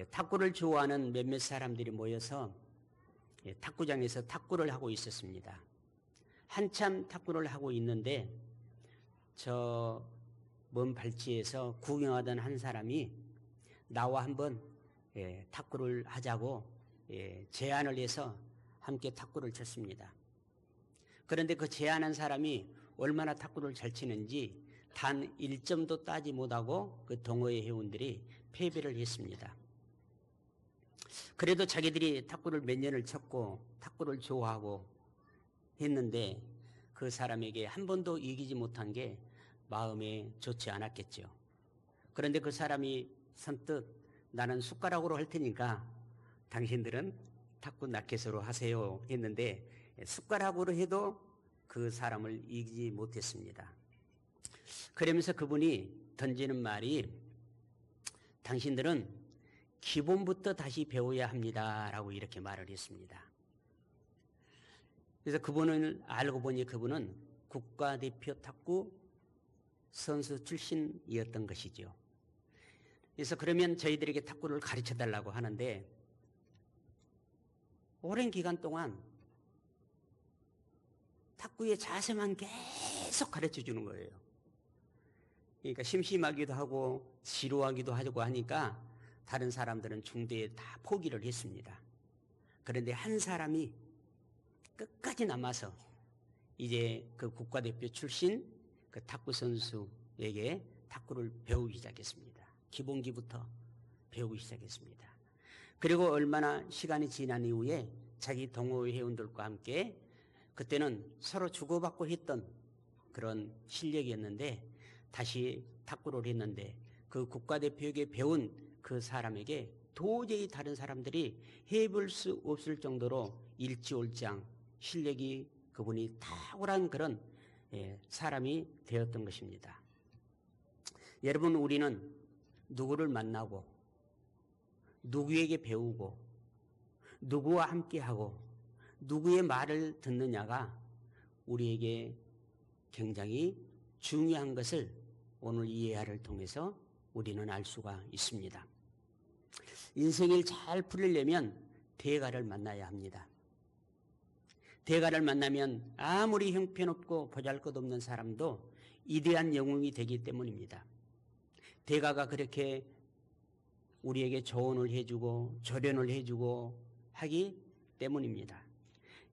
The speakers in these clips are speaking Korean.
탁구를 좋아하는 몇몇 사람들이 모여서 탁구장에서 탁구를 하고 있었습니다. 한참 탁구를 하고 있는데 저 먼 발치에서 구경하던 한 사람이 나와 한번 탁구를 하자고 제안을 해서 함께 탁구를 쳤습니다. 그런데 그 제안한 사람이 얼마나 탁구를 잘 치는지 단 1점도 따지 못하고 그 동호회 회원들이 패배를 했습니다. 그래도 자기들이 탁구를 몇 년을 쳤고 탁구를 좋아하고 했는데 그 사람에게 한 번도 이기지 못한 게 마음에 좋지 않았겠죠. 그런데 그 사람이 선뜻 나는 숟가락으로 할 테니까 당신들은 탁구 라켓으로 하세요 했는데 숟가락으로 해도 그 사람을 이기지 못했습니다. 그러면서 그분이 던지는 말이 당신들은 기본부터 다시 배워야 합니다 라고 이렇게 말을 했습니다. 그래서 그분을 알고 보니 그분은 국가대표 탁구 선수 출신이었던 것이죠. 그래서 그러면 저희들에게 탁구를 가르쳐 달라고 하는데 오랜 기간 동안 탁구의 자세만 계속 가르쳐 주는 거예요. 그러니까 심심하기도 하고 지루하기도 하고 하니까 다른 사람들은 중대에 다 포기를 했습니다. 그런데 한 사람이 끝까지 남아서 이제 그 국가대표 출신 그 탁구 선수에게 탁구를 배우기 시작했습니다. 기본기부터 배우기 시작했습니다. 그리고 얼마나 시간이 지난 이후에 자기 동호회 회원들과 함께 그때는 서로 주고받고 했던 그런 실력이었는데 다시 탁구를 했는데 그 국가대표에게 배운 그 사람에게 도저히 다른 사람들이 해볼 수 없을 정도로 일지월장 실력이 그분이 탁월한 그런 사람이 되었던 것입니다. 여러분 우리는 누구를 만나고 누구에게 배우고 누구와 함께하고 누구의 말을 듣느냐가 우리에게 굉장히 중요한 것을 오늘 이 예화를 통해서 우리는 알 수가 있습니다. 인생을 잘 풀리려면 대가를 만나야 합니다. 대가를 만나면 아무리 형편없고 보잘것없는 사람도 위대한 영웅이 되기 때문입니다. 대가가 그렇게 우리에게 조언을 해주고 조련을 해주고 하기 때문입니다.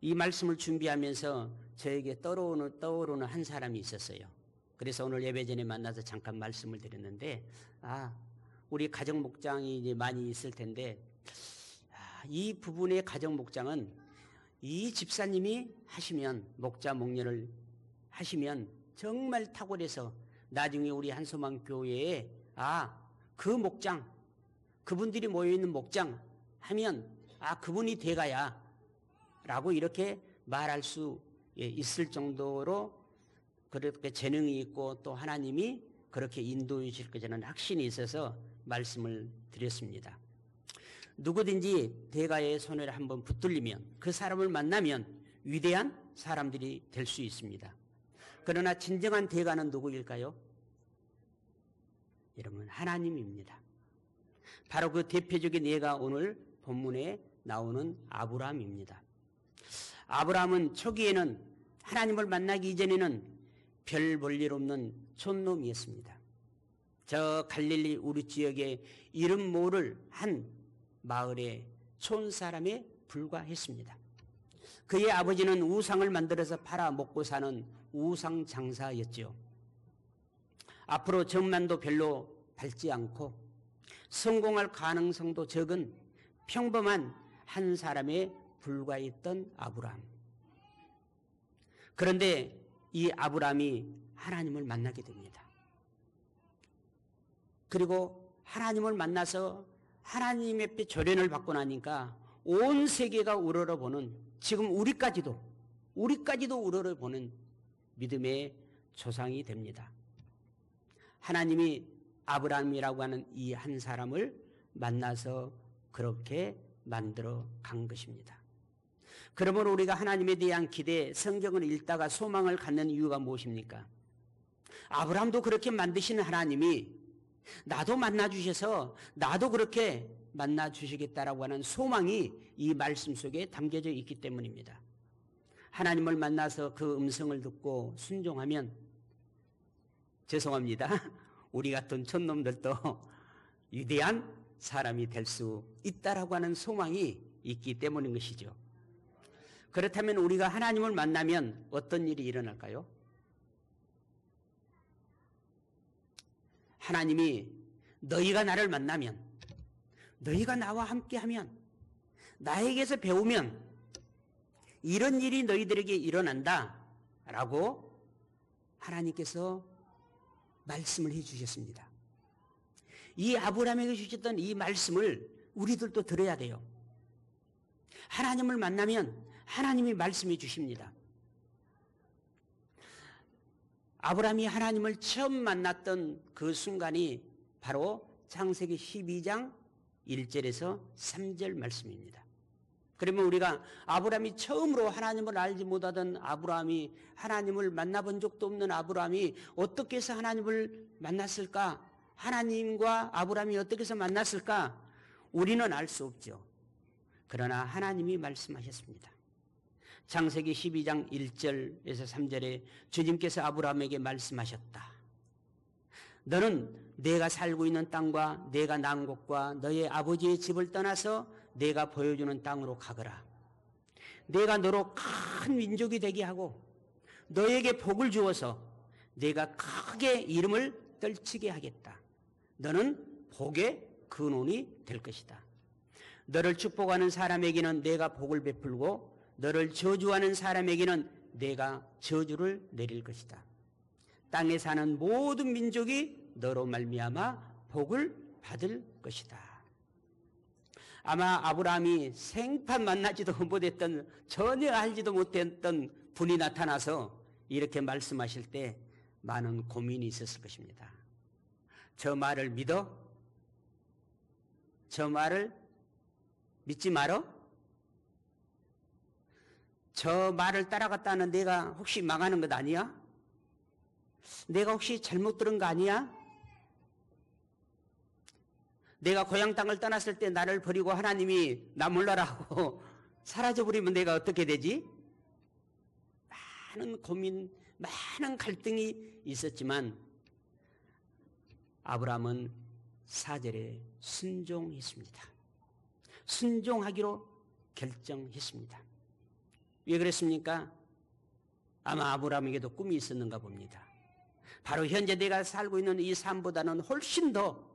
이 말씀을 준비하면서 저에게 떠오르는 한 사람이 있었어요. 그래서 오늘 예배 전에 만나서 잠깐 말씀을 드렸는데 우리 가정 목장이 이제 많이 있을 텐데 이 부분의 가정 목장은 이 집사님이 하시면 목자 목녀를 하시면 정말 탁월해서 나중에 우리 한소망 교회에 그 목장 그분들이 모여있는 목장 하면 그분이 대가야 라고 이렇게 말할 수 있을 정도로 그렇게 재능이 있고 또 하나님이 그렇게 인도해 주실 것이라는 확신이 있어서 말씀을 드렸습니다. 누구든지 대가의 손을 한번 붙들리면 그 사람을 만나면 위대한 사람들이 될 수 있습니다. 그러나 진정한 대가는 누구일까요? 여러분 하나님입니다. 바로 그 대표적인 예가 오늘 본문에 나오는 아브라함입니다. 아브라함은 초기에는 하나님을 만나기 이전에는 별 볼 일 없는 촌놈이었습니다. 저 갈릴리 우리 지역에 이름 모를 한 마을의 촌사람에 불과했습니다. 그의 아버지는 우상을 만들어서 팔아 먹고 사는 우상 장사였지요. 앞으로 전만도 별로 밝지 않고 성공할 가능성도 적은 평범한 한 사람에 불과했던 아브라함. 그런데 이 아브라함이 하나님을 만나게 됩니다. 그리고 하나님을 만나서 하나님의 앞에 조련을 받고 나니까 온 세계가 우러러보는 지금 우리까지도 우러러보는 믿음의 조상이 됩니다. 하나님이 아브라함이라고 하는 이 한 사람을 만나서 그렇게 만들어 간 것입니다. 그러면 우리가 하나님에 대한 기대, 성경을 읽다가 소망을 갖는 이유가 무엇입니까? 아브라함도 그렇게 만드시는 하나님이 나도 만나주셔서 나도 그렇게 만나 주시겠다라고 하는 소망이 이 말씀 속에 담겨져 있기 때문입니다. 하나님을 만나서 그 음성을 듣고 순종하면, 죄송합니다, 우리 같은 촌놈들도 위대한 사람이 될 수 있다라고 하는 소망이 있기 때문인 것이죠. 그렇다면 우리가 하나님을 만나면 어떤 일이 일어날까요? 하나님이 너희가 나를 만나면, 너희가 나와 함께하면, 나에게서 배우면 이런 일이 너희들에게 일어난다 라고 하나님께서 말씀을 해 주셨습니다. 이 아브라함에게 주셨던 이 말씀을 우리들도 들어야 돼요. 하나님을 만나면 하나님이 말씀해 주십니다. 아브라함이 하나님을 처음 만났던 그 순간이 바로 창세기 12장 1절에서 3절 말씀입니다. 그러면 우리가 아브라함이 처음으로 하나님을 알지 못하던 아브라함이, 하나님을 만나본 적도 없는 아브라함이 어떻게 해서 하나님을 만났을까? 하나님과 아브라함이 어떻게 해서 만났을까? 우리는 알 수 없죠. 그러나 하나님이 말씀하셨습니다. 창세기 12장 1절에서 3절에 주님께서 아브라함에게 말씀하셨다. 너는 내가 살고 있는 땅과 내가 난 곳과 너의 아버지의 집을 떠나서 내가 보여주는 땅으로 가거라. 내가 너로 큰 민족이 되게 하고 너에게 복을 주어서 내가 크게 이름을 떨치게 하겠다. 너는 복의 근원이 될 것이다. 너를 축복하는 사람에게는 내가 복을 베풀고 너를 저주하는 사람에게는 내가 저주를 내릴 것이다. 땅에 사는 모든 민족이 너로 말미암아 복을 받을 것이다. 아마 아브라함이 생판 만나지도 못했던, 전혀 알지도 못했던 분이 나타나서 이렇게 말씀하실 때 많은 고민이 있었을 것입니다. 저 말을 믿어? 저 말을 믿지 말어? 저 말을 따라갔다는 내가 혹시 망하는 것 아니야? 내가 혹시 잘못 들은 거 아니야? 내가 고향 땅을 떠났을 때 나를 버리고 하나님이 나 몰라라 하고 사라져버리면 내가 어떻게 되지? 많은 고민, 많은 갈등이 있었지만 아브라함은 4절에 순종했습니다. 순종하기로 결정했습니다. 왜 그랬습니까? 아마 아브라함에게도 꿈이 있었는가 봅니다. 바로 현재 내가 살고 있는 이 삶보다는 훨씬 더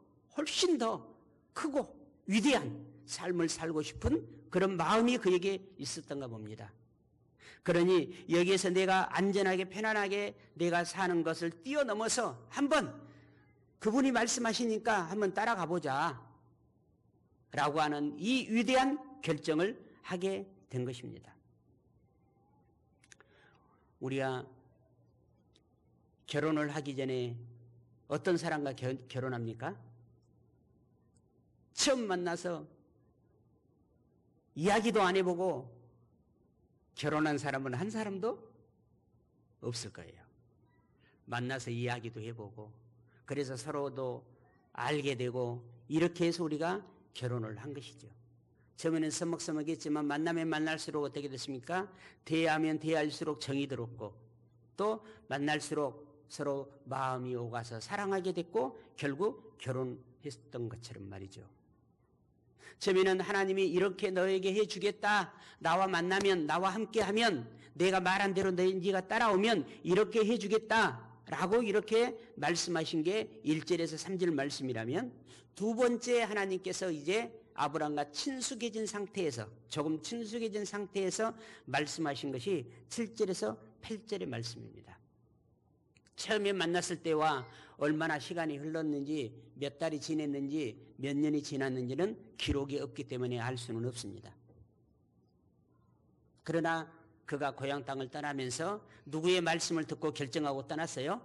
크고 위대한 삶을 살고 싶은 그런 마음이 그에게 있었던가 봅니다. 그러니 여기에서 내가 안전하게 편안하게 내가 사는 것을 뛰어넘어서 한번 그분이 말씀하시니까 한번 따라가 보자 라고 하는 이 위대한 결정을 하게 된 것입니다. 우리가 결혼을 하기 전에 어떤 사람과 결혼합니까? 처음 만나서 이야기도 안 해보고 결혼한 사람은 한 사람도 없을 거예요. 만나서 이야기도 해보고 그래서 서로도 알게 되고 이렇게 해서 우리가 결혼을 한 것이죠. 처음에는 서먹서먹했지만 만나면 만날수록 어떻게 됐습니까? 대하면 대할수록 정이 들었고 또 만날수록 서로 마음이 오가서 사랑하게 됐고 결국 결혼했던 것처럼 말이죠. 처음에는 하나님이 이렇게 너에게 해주겠다. 나와 만나면 나와 함께하면 내가 말한 대로 네가 따라오면 이렇게 해주겠다 라고 이렇게 말씀하신 게 1절에서 3절 말씀이라면 두 번째 하나님께서 이제 아브라함과 친숙해진 상태에서 조금 친숙해진 상태에서 말씀하신 것이 7절에서 8절의 말씀입니다. 처음에 만났을 때와 얼마나 시간이 흘렀는지 몇 달이 지냈는지 몇 년이 지났는지는 기록이 없기 때문에 알 수는 없습니다. 그러나 그가 고향 땅을 떠나면서 누구의 말씀을 듣고 결정하고 떠났어요?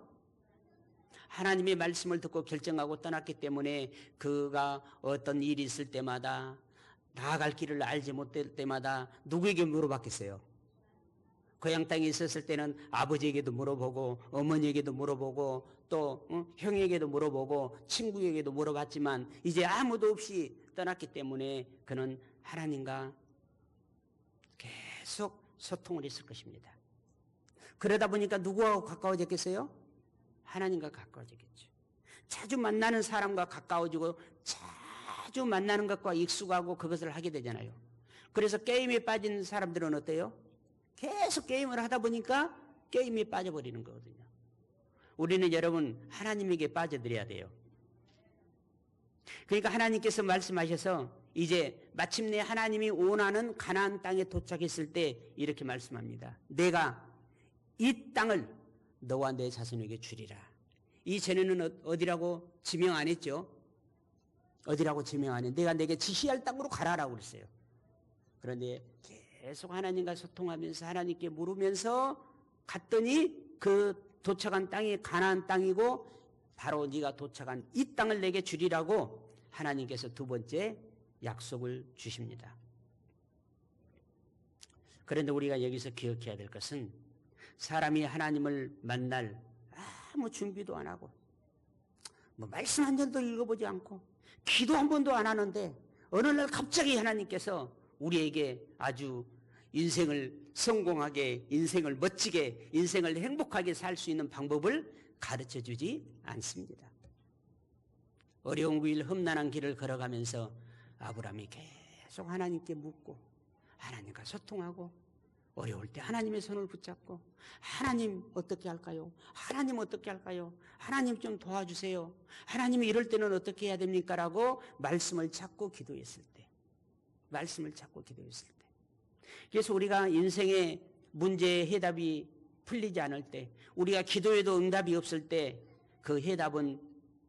하나님의 말씀을 듣고 결정하고 떠났기 때문에 그가 어떤 일이 있을 때마다 나아갈 길을 알지 못할 때마다 누구에게 물어봤겠어요? 고향 땅에 있었을 때는 아버지에게도 물어보고 어머니에게도 물어보고 또 형에게도 물어보고 친구에게도 물어봤지만 이제 아무도 없이 떠났기 때문에 그는 하나님과 계속 소통을 했을 것입니다. 그러다 보니까 누구하고 가까워졌겠어요? 하나님과 가까워졌겠죠. 자주 만나는 사람과 가까워지고 자주 만나는 것과 익숙하고 그것을 하게 되잖아요. 그래서 게임에 빠진 사람들은 어때요? 계속 게임을 하다 보니까 게임에 빠져버리는 거거든요. 우리는 여러분 하나님에게 빠져들여야 돼요. 그러니까 하나님께서 말씀하셔서 이제 마침내 하나님이 원하는 가나안 땅에 도착했을 때 이렇게 말씀합니다. 내가 이 땅을 너와 내 자손에게 주리라. 이전에는 어디라고 지명 안 했죠? 어디라고 지명 안 했. 내가 내게 지시할 땅으로 가라라고 그랬어요. 그런데 계속 하나님과 소통하면서 하나님께 물으면서 갔더니 그 도착한 땅이 가나안 땅이고 바로 네가 도착한 이 땅을 내게 주리라고 하나님께서 두 번째 약속을 주십니다. 그런데 우리가 여기서 기억해야 될 것은 사람이 하나님을 만날 아무 준비도 안 하고 뭐 말씀 한 절도 읽어보지 않고 기도 한 번도 안 하는데 어느 날 갑자기 하나님께서 우리에게 아주 인생을 성공하게, 인생을 멋지게, 인생을 행복하게 살 수 있는 방법을 가르쳐 주지 않습니다. 어려운 길, 험난한 길을 걸어가면서 아브라함이 계속 하나님께 묻고 하나님과 소통하고 어려울 때 하나님의 손을 붙잡고 하나님 어떻게 할까요? 하나님 어떻게 할까요? 하나님 좀 도와주세요. 하나님이 이럴 때는 어떻게 해야 됩니까? 라고 말씀을 찾고 기도했을 때 그래서 우리가 인생의 문제의 해답이 풀리지 않을 때 우리가 기도해도 응답이 없을 때 그 해답은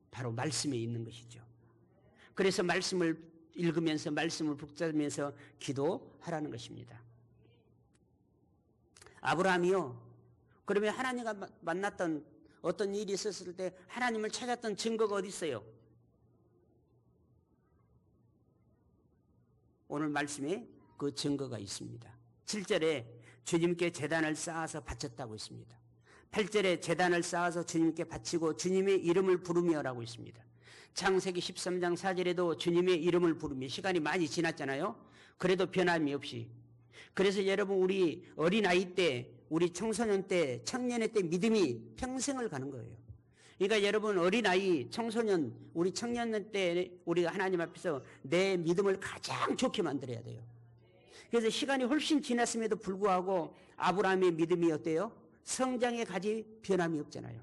바로 말씀에 있는 것이죠. 그래서 말씀을 읽으면서 말씀을 붙잡으면서 기도하라는 것입니다. 아브라함이요. 그러면 하나님과 만났던 어떤 일이 있었을 때 하나님을 찾았던 증거가 어디 있어요? 오늘 말씀에 그 증거가 있습니다. 7절에 주님께 제단을 쌓아서 바쳤다고 있습니다. 8절에 제단을 쌓아서 주님께 바치고 주님의 이름을 부르며라고 있습니다. 창세기 13장 4절에도 주님의 이름을 부르며 시간이 많이 지났잖아요. 그래도 변함이 없이. 그래서 여러분 우리 어린아이 때 우리 청소년 때 청년의 때 믿음이 평생을 가는 거예요. 그러니까 여러분 어린아이 청소년 우리 청년의 때 우리가 하나님 앞에서 내 믿음을 가장 좋게 만들어야 돼요. 그래서 시간이 훨씬 지났음에도 불구하고 아브라함의 믿음이 어때요? 성장에 가지 변함이 없잖아요.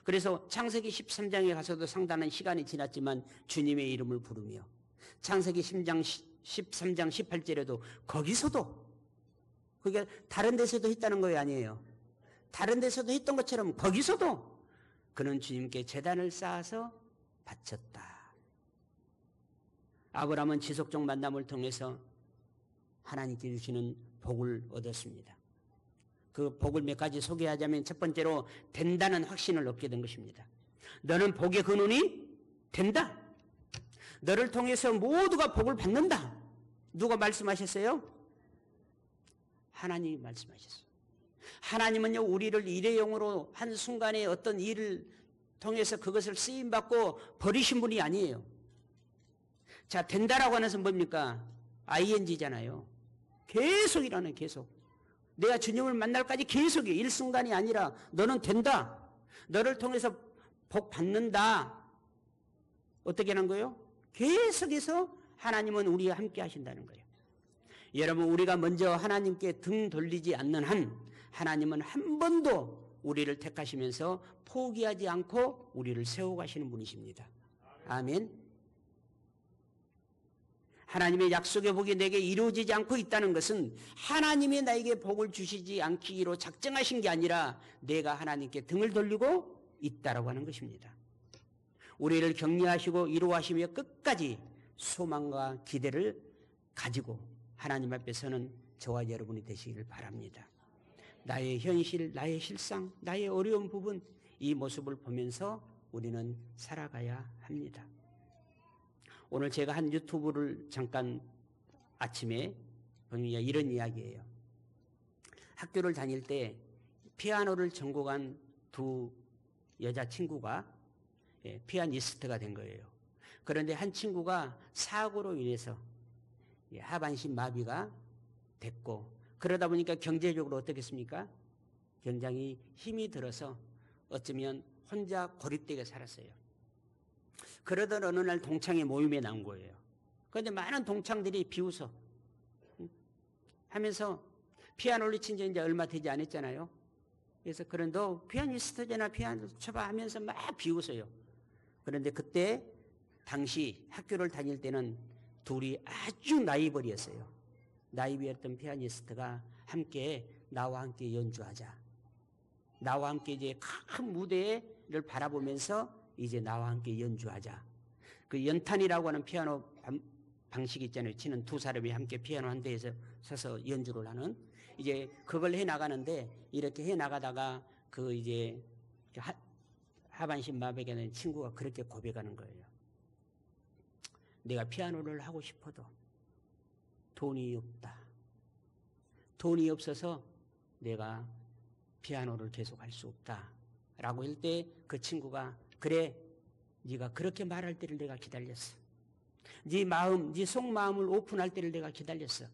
그래서 창세기 13장에 가서도 상당한 시간이 지났지만 주님의 이름을 부르며 창세기 13장 18절에도 거기서도 그게 다른 데서도 했다는 거예요, 아니에요? 다른 데서도 했던 것처럼 거기서도 그는 주님께 제단을 쌓아서 바쳤다. 아브라함은 지속적 만남을 통해서 하나님께 주시는 복을 얻었습니다. 그 복을 몇 가지 소개하자면 첫 번째로 된다는 확신을 얻게 된 것입니다. 너는 복의 근원이 된다. 너를 통해서 모두가 복을 받는다. 누가 말씀하셨어요? 하나님이 말씀하셨어요. 하나님은요 우리를 일회용으로 한순간에 어떤 일을 통해서 그것을 쓰임받고 버리신 분이 아니에요. 자, 된다라고 하는 것은 뭡니까? ing잖아요. 계속 일하는 계속. 내가 주님을 만날까지 계속이에요. 일순간이 아니라 너는 된다. 너를 통해서 복 받는다. 어떻게 하는 거예요? 계속해서 하나님은 우리와 함께 하신다는 거예요. 여러분 우리가 먼저 하나님께 등 돌리지 않는 한 하나님은 한 번도 우리를 택하시면서 포기하지 않고 우리를 세워가시는 분이십니다. 아멘. 하나님의 약속의 복이 내게 이루어지지 않고 있다는 것은 하나님이 나에게 복을 주시지 않기로 작정하신 게 아니라 내가 하나님께 등을 돌리고 있다라고 하는 것입니다. 우리를 격려하시고 이루하시며 끝까지 소망과 기대를 가지고 하나님 앞에 서는 저와 여러분이 되시기를 바랍니다. 나의 현실, 나의 실상, 나의 어려운 부분 이 모습을 보면서 우리는 살아가야 합니다. 오늘 제가 한 유튜브를 잠깐 아침에 보면 이런 이야기예요. 학교를 다닐 때 피아노를 전공한 두 여자친구가 피아니스트가 된 거예요. 그런데 한 친구가 사고로 인해서 하반신 마비가 됐고, 그러다 보니까 경제적으로 어떻겠습니까? 굉장히 힘이 들어서 어쩌면 혼자 고립되게 살았어요. 그러던 어느 날 동창회 모임에 나온 거예요. 그런데 많은 동창들이 비웃어 하면서, 피아노를 친 지 이제 얼마 되지 않았잖아요. 그래서 그런 너 피아니스트잖아, 피아노 쳐봐 하면서 막 비웃어요. 그런데 그때 당시 학교를 다닐 때는 둘이 아주 라이벌이었어요. 라이벌이었던 피아니스트가 함께 나와 함께 연주하자. 나와 함께 이제 큰 무대를 바라보면서 이제 나와 함께 연주하자. 그 연탄이라고 하는 피아노 방식이 있잖아요. 치는 두 사람이 함께 피아노 한 대에서 서서 연주를 하는. 이제 그걸 해 나가는데, 이렇게 해 나가다가 그 이제 하반신 마비가 된 친구가 그렇게 고백하는 거예요. 내가 피아노를 하고 싶어도 돈이 없다. 돈이 없어서 내가 피아노를 계속 할 수 없다. 라고 할 때 그 친구가, 그래, 네가 그렇게 말할 때를 내가 기다렸어. 네 마음, 네 속마음을 오픈할 때를 내가 기다렸어.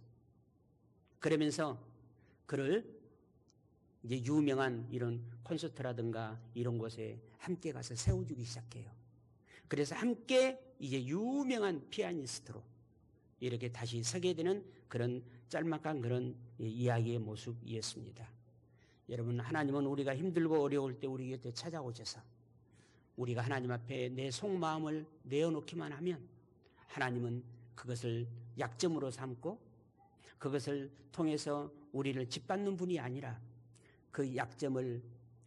그러면서 그를 이제 유명한 이런 콘서트라든가 이런 곳에 함께 가서 세워주기 시작해요. 그래서 함께 이제 유명한 피아니스트로 이렇게 다시 서게 되는 그런 짤막한 그런 이야기의 모습이었습니다. 여러분, 하나님은 우리가 힘들고 어려울 때 우리 곁에 찾아오셔서 우리가 하나님 앞에 내 속마음을 내어놓기만 하면 하나님은 그것을 약점으로 삼고 그것을 통해서 우리를 짓밟는 분이 아니라 그 약점을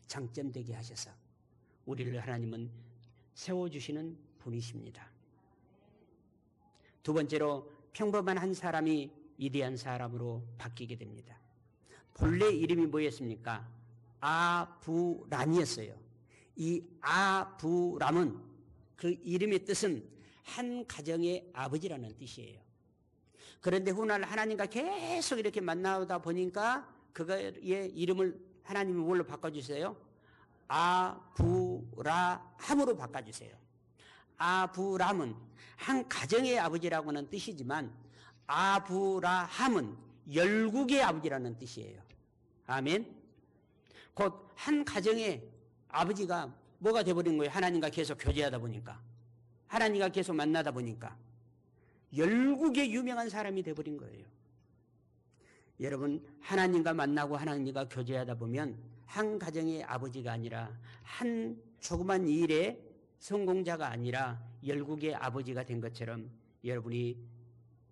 장점되게 하셔서 우리를 하나님은 세워주시는 분이십니다. 두 번째로, 평범한 한 사람이 위대한 사람으로 바뀌게 됩니다. 본래 이름이 뭐였습니까? 아브람이었어요. 이 아브람은 그 이름의 뜻은 한 가정의 아버지라는 뜻이에요. 그런데 훗날 하나님과 계속 이렇게 만나다 보니까 그거의 이름을 하나님이 뭘로 바꿔주세요? 아브라함으로 바꿔주세요. 아브람은 한 가정의 아버지라고 하는 뜻이지만 아브라함은 열국의 아버지라는 뜻이에요. 아멘. 곧 한 가정의 아버지가 뭐가 돼버린 거예요? 하나님과 계속 교제하다 보니까, 하나님과 계속 만나다 보니까 열국의 유명한 사람이 돼버린 거예요. 여러분, 하나님과 만나고 하나님과 교제하다 보면 한 가정의 아버지가 아니라, 한 조그만 일의 성공자가 아니라 열국의 아버지가 된 것처럼 여러분이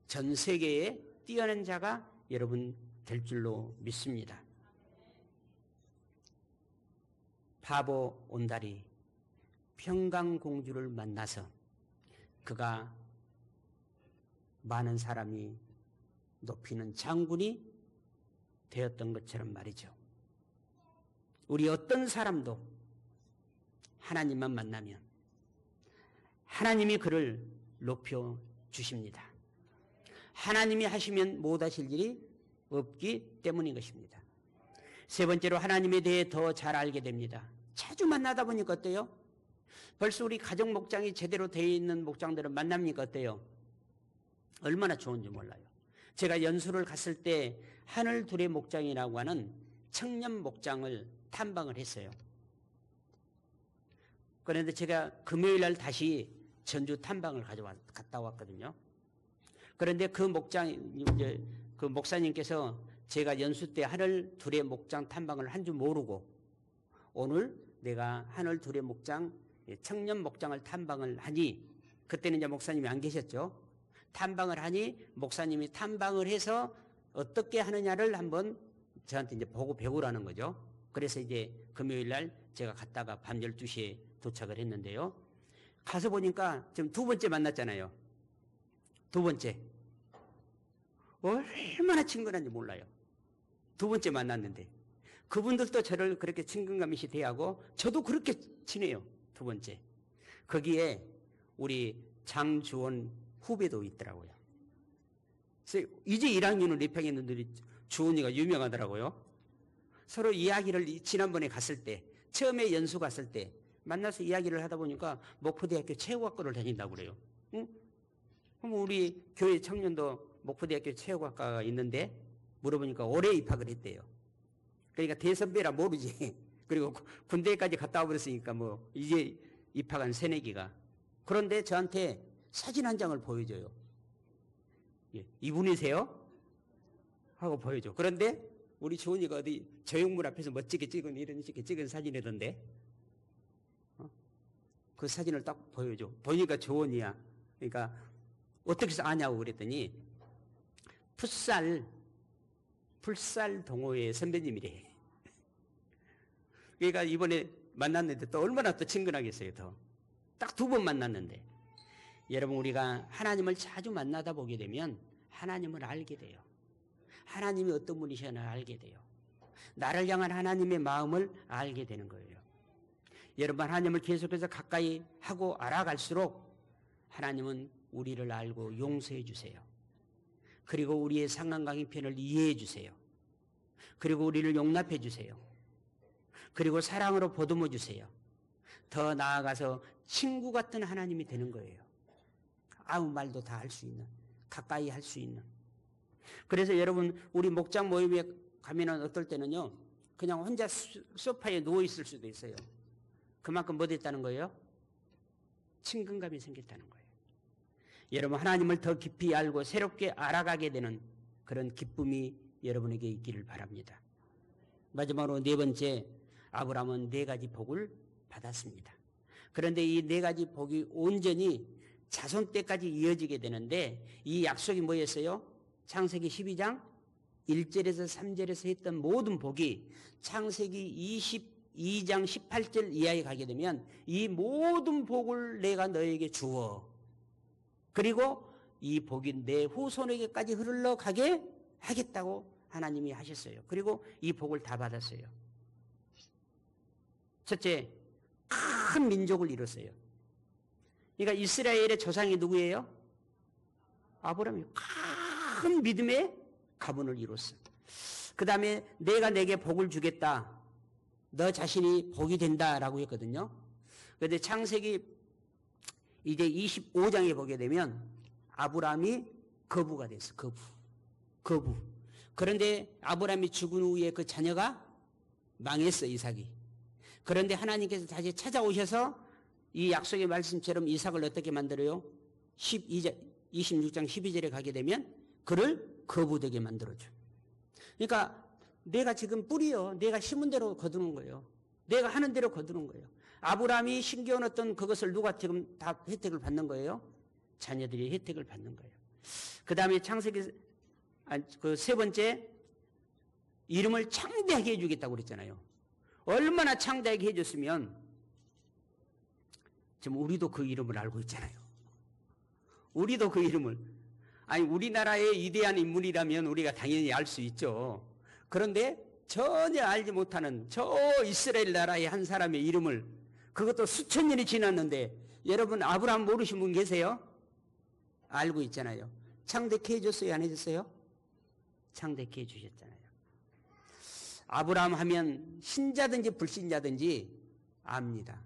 전 세계에 뛰어난 자가 여러분 될 줄로 믿습니다. 바보 온달이 평강공주를 만나서 그가 많은 사람이 높이는 장군이 되었던 것처럼 말이죠. 우리 어떤 사람도 하나님만 만나면 하나님이 그를 높여 주십니다. 하나님이 하시면 못하실 일이 없기 때문인 것입니다. 세 번째로, 하나님에 대해 더 잘 알게 됩니다. 자주 만나다 보니까 어때요? 벌써 우리 가정 목장이 제대로 되어 있는 목장들은 만납니까? 어때요? 얼마나 좋은지 몰라요. 제가 연수를 갔을 때 하늘 둘의 목장이라고 하는 청년 목장을 탐방을 했어요. 그런데 제가 금요일 날 다시 전주 탐방을 갔다 왔거든요. 그런데 그 목사님께서 제가 연수 때 하늘 둘의 목장 탐방을 한 줄 모르고 오늘 내가 하늘 둘의 목장, 청년 목장을 탐방을 하니, 그때는 이제 목사님이 안 계셨죠. 탐방을 하니 목사님이 탐방을 해서 어떻게 하느냐를 한번 저한테 이제 보고 배우라는 거죠. 그래서 이제 금요일 날 제가 갔다가 밤 12시에 도착을 했는데요. 가서 보니까 지금 두 번째 만났잖아요. 두 번째. 얼마나 친근한지 몰라요. 두 번째 만났는데 그분들도 저를 그렇게 친근감 있이 대하고 저도 그렇게 친해요. 두 번째. 거기에 우리 장주원 후배도 있더라고요. 그래서 이제 1학년을 입학했는데 주원이가 유명하더라고요. 서로 이야기를 지난번에 갔을 때, 처음에 연수 갔을 때 만나서 이야기를 하다 보니까 목포대학교 체육학과를 다닌다고 그래요. 응? 그럼 우리 교회 청년도 목포대학교 체육학과가 있는데 물어보니까 올해 입학을 했대요. 그러니까 대선배라 모르지. 그리고 군대까지 갔다 와버렸으니까 뭐 이제 입학한 새내기가. 그런데 저한테 사진 한 장을 보여줘요. 예, 이분이세요? 하고 보여줘. 그런데 우리 조은이가 어디 조형물 앞에서 멋지게 찍은 이런 식의 찍은 사진이던데 그 사진을 딱 보여줘. 보니까 조은이야. 그러니까 어떻게 해서 아냐고 그랬더니 풋살 동호회 선배님이래. 그러니까 이번에 만났는데 또 얼마나 또 친근하겠어요. 더 딱 2번 만났는데 여러분 우리가 하나님을 자주 만나다 보게 되면 하나님을 알게 돼요. 하나님이 어떤 분이시나 알게 돼요. 나를 향한 하나님의 마음을 알게 되는 거예요. 여러분 하나님을 계속해서 가까이 하고 알아갈수록 하나님은 우리를 알고 용서해 주세요. 그리고 우리의 상관관계편을 이해해 주세요. 그리고 우리를 용납해 주세요. 그리고 사랑으로 보듬어 주세요. 더 나아가서 친구 같은 하나님이 되는 거예요. 아무 말도 다 할 수 있는, 가까이 할 수 있는. 그래서 여러분 우리 목장 모임에 가면은 어떨 때는요 그냥 혼자 소파에 누워 있을 수도 있어요. 그만큼 뭐 됐다는 거예요? 친근감이 생겼다는 거예요. 여러분 하나님을 더 깊이 알고 새롭게 알아가게 되는 그런 기쁨이 여러분에게 있기를 바랍니다. 마지막으로 4번째, 아브라함은 4가지 복을 받았습니다. 그런데 이 4가지 복이 온전히 자손 때까지 이어지게 되는데 이 약속이 뭐였어요? 창세기 12장 1절에서 3절에서 했던 모든 복이 창세기 22장 18절 이하에 가게 되면 이 모든 복을 내가 너에게 주어 그리고 이 복이 내 후손에게까지 흘러가게 하겠다고 하나님이 하셨어요. 그리고 이 복을 다 받았어요. 첫째, 큰 민족을 이뤘어요. 그러니까 이스라엘의 조상이 누구예요? 아브라함이 큰 믿음의 가문을 이뤘어. 그 다음에 내가 내게 복을 주겠다. 너 자신이 복이 된다라고 했거든요. 그런데 창세기 이제 25장에 보게 되면 아브라함이 거부가 됐어. 거부. 그런데 아브라함이 죽은 후에 그 자녀가 망했어, 이삭이. 그런데 하나님께서 다시 찾아오셔서 이 약속의 말씀처럼 이삭을 어떻게 만들어요? 26장 12절에 가게 되면 그를 거부되게 만들어줘. 그러니까 내가 지금 뿌리요. 내가 심은 대로 거두는 거예요. 내가 하는 대로 거두는 거예요. 아브라함이 심겨온 어떤 그것을 누가 지금 다 혜택을 받는 거예요? 자녀들이 혜택을 받는 거예요. 그 다음에 창세기 그 3번째, 이름을 창대하게 해주겠다고 그랬잖아요. 얼마나 창대하게 해줬으면 지금 우리도 그 이름을 알고 있잖아요. 우리도 그 이름을. 아니 우리나라의 위대한 인물이라면 우리가 당연히 알 수 있죠. 그런데 전혀 알지 못하는 저 이스라엘 나라의 한 사람의 이름을, 그것도 수천 년이 지났는데 여러분 아브라함 모르신 분 계세요? 알고 있잖아요. 창대케 해줬어요? 안 해줬어요? 창대케 해주셨잖아요. 아브라함 하면 신자든지 불신자든지 압니다.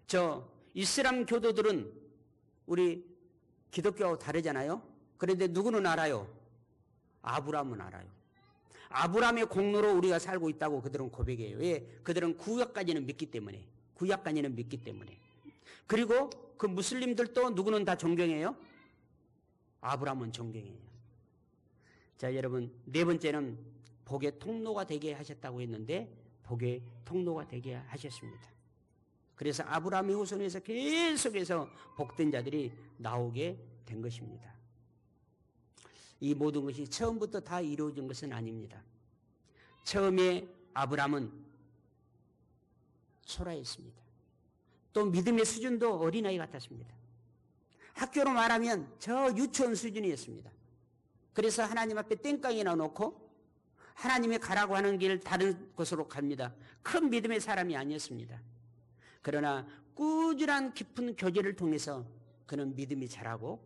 저 이슬람 교도들은 우리 기독교하고 다르잖아요. 그런데 누구는 알아요? 아브라함은 알아요. 아브라함의 공로로 우리가 살고 있다고 그들은 고백해요. 왜? 그들은 구약까지는 믿기 때문에. 구약까지는 믿기 때문에. 그리고 그 무슬림들도 누구는 다 존경해요? 아브라함은 존경해요. 자, 여러분 4번째는 복의 통로가 되게 하셨다고 했는데 복의 통로가 되게 하셨습니다. 그래서 아브라함의 후손에서 계속해서 복된 자들이 나오게 된 것입니다. 이 모든 것이 처음부터 다 이루어진 것은 아닙니다. 처음에 아브라함은 초라했습니다. 또 믿음의 수준도 어린아이 같았습니다. 학교로 말하면 저 유치원 수준이었습니다. 그래서 하나님 앞에 땡깡이나 놓고 하나님이 가라고 하는 길 다른 곳으로 갑니다. 큰 믿음의 사람이 아니었습니다. 그러나 꾸준한 깊은 교제를 통해서 그는 믿음이 자라고,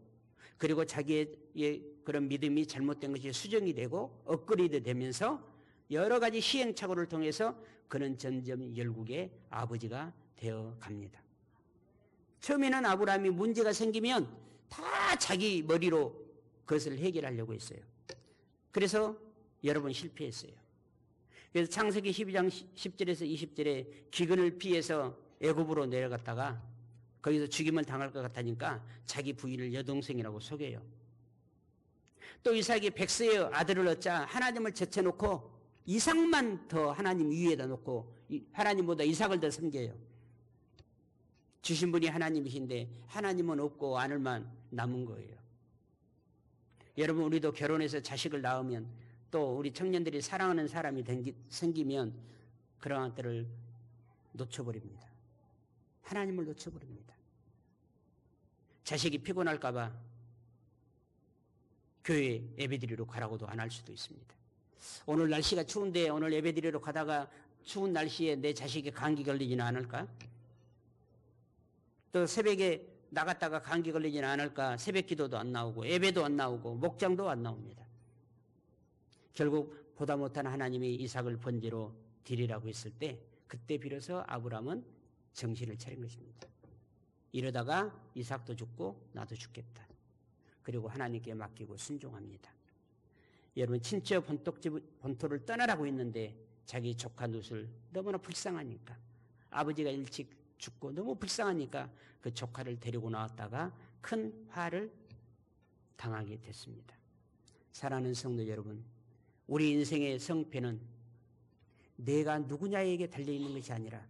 그리고 자기의 그런 믿음이 잘못된 것이 수정이 되고 업그레이드 되면서 여러 가지 시행착오를 통해서 그는 점점 열국의 아버지가 되어 갑니다. 처음에는 아브라함이 문제가 생기면 다 자기 머리로 그것을 해결하려고 했어요. 그래서 여러분 실패했어요. 그래서 창세기 12장 10절에서 20절에 기근을 피해서 애굽으로 내려갔다가 거기서 죽임을 당할 것 같으니까 자기 부인을 여동생이라고 속여요. 또 이삭이 백세의 아들을 얻자 하나님을 제쳐놓고 이삭만 더 하나님 위에다 놓고 하나님보다 이삭을 더 섬겨요. 주신 분이 하나님이신데 하나님은 없고 아들만 남은 거예요. 여러분, 우리도 결혼해서 자식을 낳으면 또 우리 청년들이 사랑하는 사람이 생기면 그러한 때를 놓쳐버립니다. 하나님을 놓쳐버립니다. 자식이 피곤할까 봐 교회 예배드리러 가라고도 안 할 수도 있습니다. 오늘 날씨가 추운데 오늘 예배드리러 가다가 추운 날씨에 내 자식이 감기 걸리지는 않을까? 또 새벽에 나갔다가 감기 걸리지는 않을까? 새벽 기도도 안 나오고 예배도 안 나오고 목장도 안 나옵니다. 결국 보다 못한 하나님이 이삭을 번제로 드리라고 했을 때 그때 비로소 아브라함은 정신을 차린 것입니다. 이러다가 이삭도 죽고 나도 죽겠다. 그리고 하나님께 맡기고 순종합니다. 여러분, 친처 본토를 떠나라고 했는데 자기 조카 룻을 너무나 불쌍하니까 아버지가 일찍 죽고 너무 불쌍하니까 그 조카를 데리고 나왔다가 큰 화를 당하게 됐습니다. 사랑하는 성도 여러분, 우리 인생의 성패는 내가 누구냐에게 달려있는 것이 아니라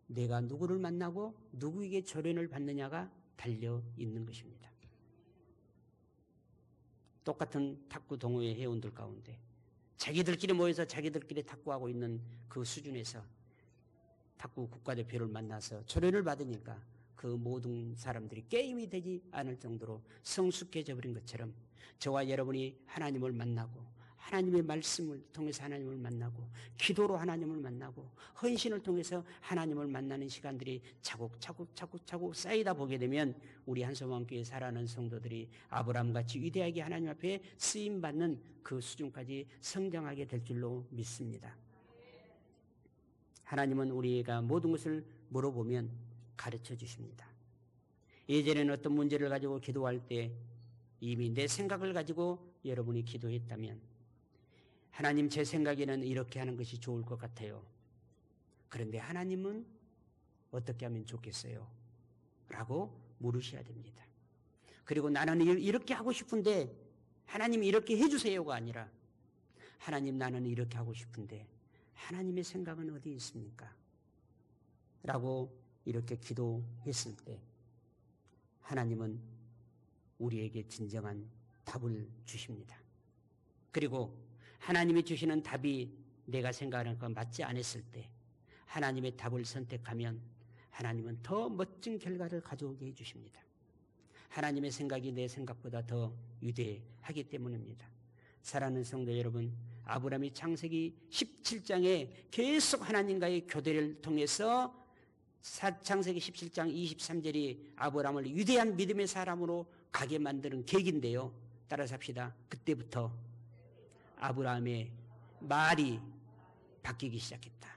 내가 누구를 만나고 누구에게 조련을 받느냐가 달려있는 것입니다. 똑같은 탁구 동호회 회원들 가운데 자기들끼리 모여서 자기들끼리 탁구하고 있는 그 수준에서 탁구 국가대표를 만나서 조련을 받으니까 그 모든 사람들이 게임이 되지 않을 정도로 성숙해져 버린 것처럼 저와 여러분이 하나님을 만나고 하나님의 말씀을 통해서 하나님을 만나고 기도로 하나님을 만나고 헌신을 통해서 하나님을 만나는 시간들이 차곡차곡 쌓이다 보게 되면 우리 한소망교회 살아가는 성도들이 아브라함같이 위대하게 하나님 앞에 쓰임받는 그 수준까지 성장하게 될 줄로 믿습니다. 하나님은 우리가 모든 것을 물어보면 가르쳐 주십니다. 예전에는 어떤 문제를 가지고 기도할 때 이미 내 생각을 가지고 여러분이 기도했다면 하나님, 제 생각에는 이렇게 하는 것이 좋을 것 같아요. 그런데 하나님은 어떻게 하면 좋겠어요? 라고 물으셔야 됩니다. 그리고 나는 이렇게 하고 싶은데 하나님 이렇게 해주세요가 아니라 하나님, 나는 이렇게 하고 싶은데 하나님의 생각은 어디 있습니까? 라고 이렇게 기도했을 때 하나님은 우리에게 진정한 답을 주십니다. 그리고 하나님이 주시는 답이 내가 생각하는 것 맞지 않았을 때 하나님의 답을 선택하면 하나님은 더 멋진 결과를 가져오게 해주십니다. 하나님의 생각이 내 생각보다 더 위대하기 때문입니다. 사랑하는 성도 여러분, 아브라함이 창세기 17장에 계속 하나님과의 교대를 통해서 창세기 17장 23절이 아브라함을 위대한 믿음의 사람으로 가게 만드는 계기인데요. 따라서 합시다. 그때부터 아브라함의 말이 바뀌기 시작했다.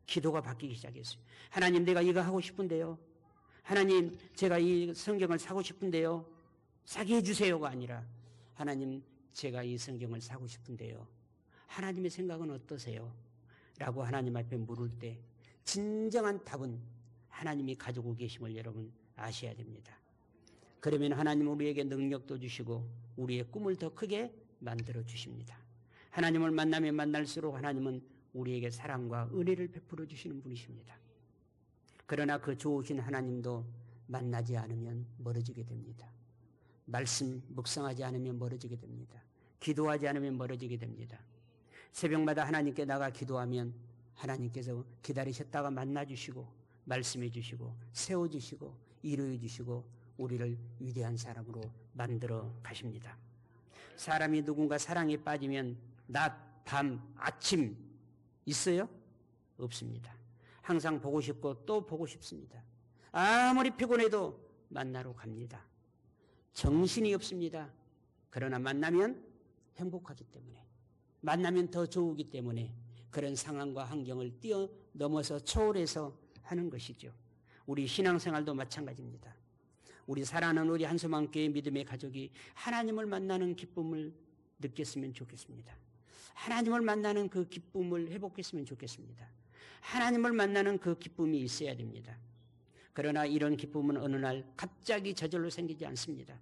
기도가 바뀌기 시작했어요. 하나님, 내가 이거 하고 싶은데요. 하나님, 제가 이 성경을 사고 싶은데요. 사게 해주세요가 아니라 하나님, 제가 이 성경을 사고 싶은데요. 하나님의 생각은 어떠세요? 라고 하나님 앞에 물을 때 진정한 답은 하나님이 가지고 계심을 여러분 아셔야 됩니다. 그러면 하나님은 우리에게 능력도 주시고 우리의 꿈을 더 크게 만들어 주십니다. 하나님을 만나면 만날수록 하나님은 우리에게 사랑과 은혜를 베풀어 주시는 분이십니다. 그러나 그 좋으신 하나님도 만나지 않으면 멀어지게 됩니다. 말씀 묵상하지 않으면 멀어지게 됩니다. 기도하지 않으면 멀어지게 됩니다. 새벽마다 하나님께 나가 기도하면 하나님께서 기다리셨다가 만나주시고 말씀해 주시고 세워주시고 이루어 주시고 우리를 위대한 사람으로 만들어 가십니다. 사람이 누군가 사랑에 빠지면 낮, 밤, 아침 있어요? 없습니다. 항상 보고 싶고 또 보고 싶습니다. 아무리 피곤해도 만나러 갑니다. 정신이 없습니다. 그러나 만나면 행복하기 때문에, 만나면 더 좋기 때문에 그런 상황과 환경을 뛰어넘어서 초월해서 하는 것이죠. 우리 신앙생활도 마찬가지입니다. 우리 사랑하는 우리 한소망교회 믿음의 가족이 하나님을 만나는 기쁨을 느꼈으면 좋겠습니다. 하나님을 만나는 그 기쁨을 회복했으면 좋겠습니다. 하나님을 만나는 그 기쁨이 있어야 됩니다. 그러나 이런 기쁨은 어느 날 갑자기 저절로 생기지 않습니다.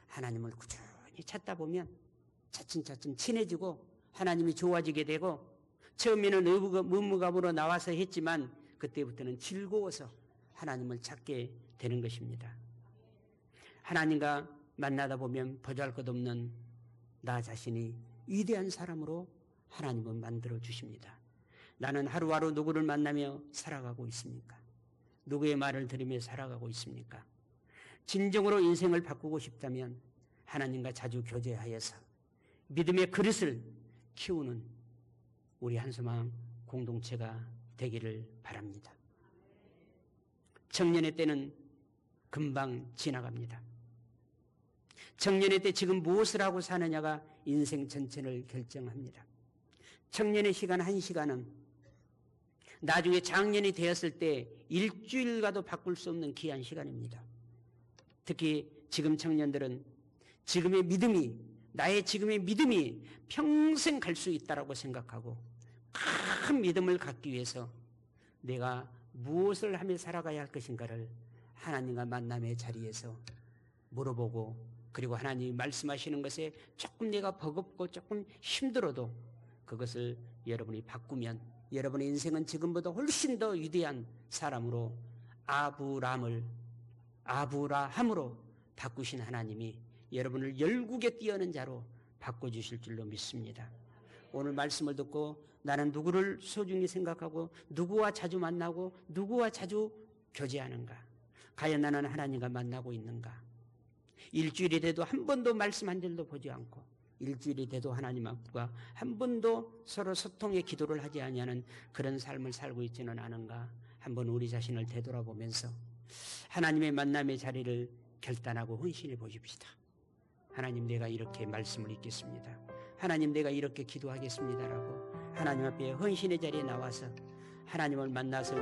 하나님을 꾸준히 찾다 보면 차츰차츰 친해지고 하나님이 좋아지게 되고, 처음에는 의무감으로 나와서 했지만 그때부터는 즐거워서 하나님을 찾게 되는 것입니다. 하나님과 만나다 보면 보잘것없는 나 자신이 위대한 사람으로 하나님은 만들어 주십니다. 나는 하루하루 누구를 만나며 살아가고 있습니까? 누구의 말을 들으며 살아가고 있습니까? 진정으로 인생을 바꾸고 싶다면 하나님과 자주 교제하여서 믿음의 그릇을 키우는 우리 한소망 공동체가 되기를 바랍니다. 청년의 때는 금방 지나갑니다. 청년의 때 지금 무엇을 하고 사느냐가 인생 전체를 결정합니다. 청년의 시간 한 시간은 나중에 장년이 되었을 때 일주일과도 바꿀 수 없는 귀한 시간입니다. 특히 지금 청년들은 지금의 믿음이, 나의 지금의 믿음이 평생 갈 수 있다고 생각하고 큰 믿음을 갖기 위해서 내가 무엇을 하며 살아가야 할 것인가를 하나님과 만남의 자리에서 물어보고, 그리고 하나님이 말씀하시는 것에 조금 내가 버겁고 조금 힘들어도 그것을 여러분이 바꾸면 여러분의 인생은 지금보다 훨씬 더 위대한 사람으로, 아브라함으로 바꾸신 하나님이 여러분을 열국에 띄우는 자로 바꿔주실 줄로 믿습니다. 오늘 말씀을 듣고 나는 누구를 소중히 생각하고 누구와 자주 만나고 누구와 자주 교제하는가? 과연 나는 하나님과 만나고 있는가? 일주일이 돼도 한 번도 말씀 한 절도 보지 않고, 일주일이 돼도 하나님 앞과 한 번도 서로 소통의 기도를 하지 아니하는 그런 삶을 살고 있지는 않은가? 한번 우리 자신을 되돌아보면서 하나님의 만남의 자리를 결단하고 헌신해 보십시다. 하나님, 내가 이렇게 말씀을 읽겠습니다. 하나님, 내가 이렇게 기도하겠습니다라고 하나님 앞에 헌신의 자리에 나와서 하나님을 만나서